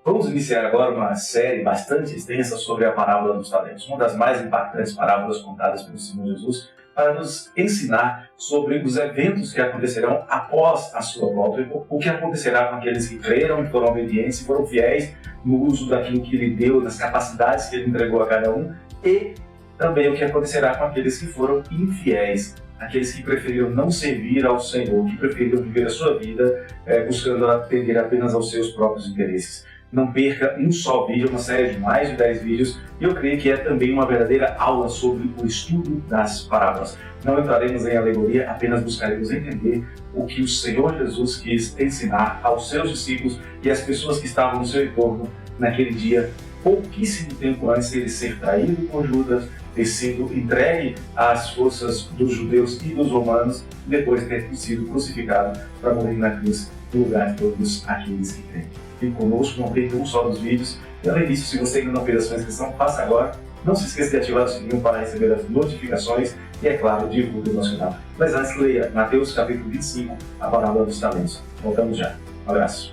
Vamos iniciar agora uma série bastante extensa sobre a parábola dos talentos, uma das mais impactantes parábolas contadas pelo Senhor Jesus, para nos ensinar sobre os eventos que acontecerão após a sua volta, o que acontecerá com aqueles que creram e foram obedientes e foram fiéis no uso daquilo que Ele deu, das capacidades que Ele entregou a cada um, e também o que acontecerá com aqueles que foram infiéis, aqueles que preferiram não servir ao Senhor, que preferiram viver a sua vida buscando atender apenas aos seus próprios interesses. Não perca um só vídeo, uma série de mais de 10 vídeos, e eu creio que é também uma verdadeira aula sobre o estudo das parábolas. Não entraremos em alegoria, apenas buscaremos entender o que o Senhor Jesus quis ensinar aos seus discípulos e às pessoas que estavam no seu entorno naquele dia, pouquíssimo tempo antes de ele ser traído por Judas, ter sido entregue às forças dos judeus e dos romanos, e depois ter sido crucificado para morrer na cruz no lugar de todos aqueles que creem. Fique conosco, não perca um só dos vídeos. E além disso, se você ainda não fez a sua inscrição, faça agora. Não se esqueça de ativar o sininho para receber as notificações e, é claro, divulgue o nosso canal. Mas antes, leia Mateus capítulo 25, a parábola dos talentos. Voltamos já. Um abraço.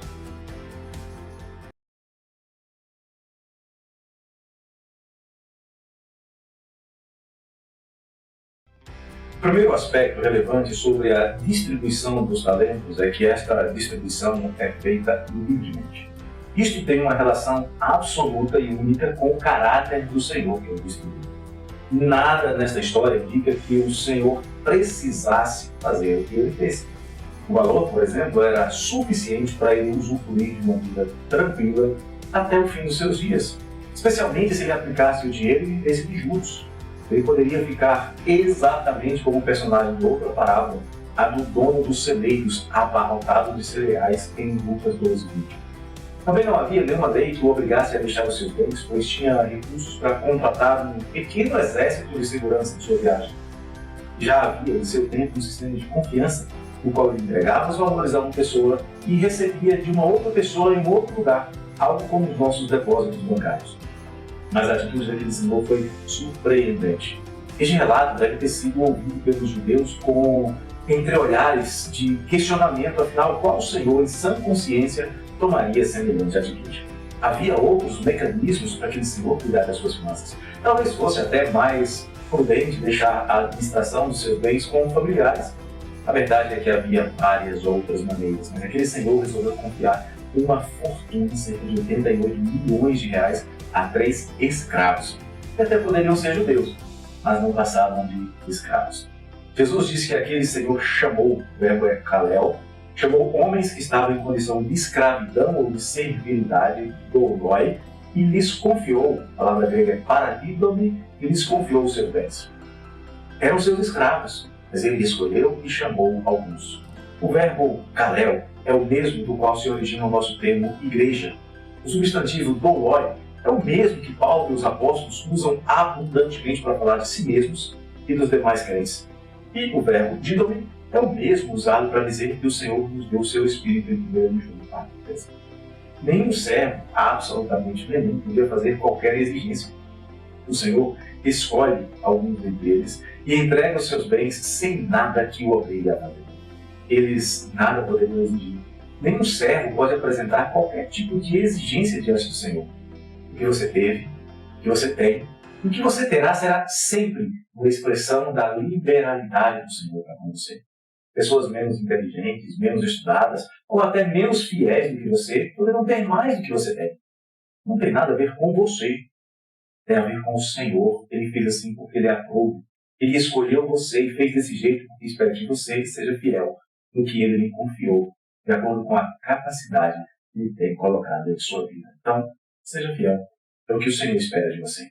O primeiro aspecto relevante sobre a distribuição dos talentos é que esta distribuição é feita livremente. Isto tem uma relação absoluta e única com o caráter do Senhor que o distribui. Nada nesta história indica que o Senhor precisasse fazer o que ele fez. O valor, por exemplo, era suficiente para ele usufruir de uma vida tranquila até o fim dos seus dias, especialmente se ele aplicasse o dinheiro e vivesse de juros. Ele poderia ficar exatamente como o personagem de outra parábola, a do dono dos celeiros abarrotado de cereais em Lucas 12:20. Também não havia nenhuma lei que o obrigasse a deixar os seus bens, pois tinha recursos para contratar um pequeno exército de segurança de sua viagem. Já havia em seu tempo um sistema de confiança, no qual ele entregava os valores a uma pessoa e recebia de uma outra pessoa em outro lugar, algo como os nossos depósitos bancários. Mas a atitude daquele senhor foi surpreendente. Este relato deve ter sido ouvido pelos judeus com entreolhares de questionamento, afinal, qual senhor em sã consciência tomaria semelhante atitude? Havia outros mecanismos para aquele senhor cuidar das suas finanças. Talvez fosse até mais prudente deixar a administração dos seus bens com familiares. A verdade é que havia várias outras maneiras, mas aquele senhor resolveu confiar uma fortuna de cerca de 88 milhões de reais a 3 escravos, que até poderiam ser judeus, mas não passavam de escravos. Jesus disse que aquele senhor chamou, o verbo é kalel, chamou homens que estavam em condição de escravidão ou de servilidade, doloi, e lhes confiou, a palavra grega é paradidomi, e lhes confiou os seus bens. Eram seus escravos, mas ele escolheu e chamou alguns. O verbo kalel é o mesmo do qual se origina o nosso termo igreja. O substantivo doloi é o mesmo que Paulo e os apóstolos usam abundantemente para falar de si mesmos e dos demais crentes. E o verbo didomi é o mesmo usado para dizer que o Senhor nos deu o seu Espírito em 1 João 4:13. Nenhum servo, absolutamente nenhum, podia fazer qualquer exigência. O Senhor escolhe alguns dentre eles e entrega os seus bens sem nada que o obrigue a fazer. Eles nada poderiam exigir. Nenhum servo pode apresentar qualquer tipo de exigência diante do Senhor. O que você teve, o que você tem, o que você terá será sempre uma expressão da liberalidade do Senhor para com você. Pessoas menos inteligentes, menos estudadas, ou até menos fiéis do que você, poderão ter mais do que você tem. Não tem nada a ver com você. Tem a ver com o Senhor. Ele fez assim porque Ele aprova. Ele escolheu você e fez desse jeito porque espera que você seja fiel no que Ele lhe confiou, de acordo com a capacidade que Ele tem colocado em sua vida. Então, seja fiel. É o que o Senhor espera de você.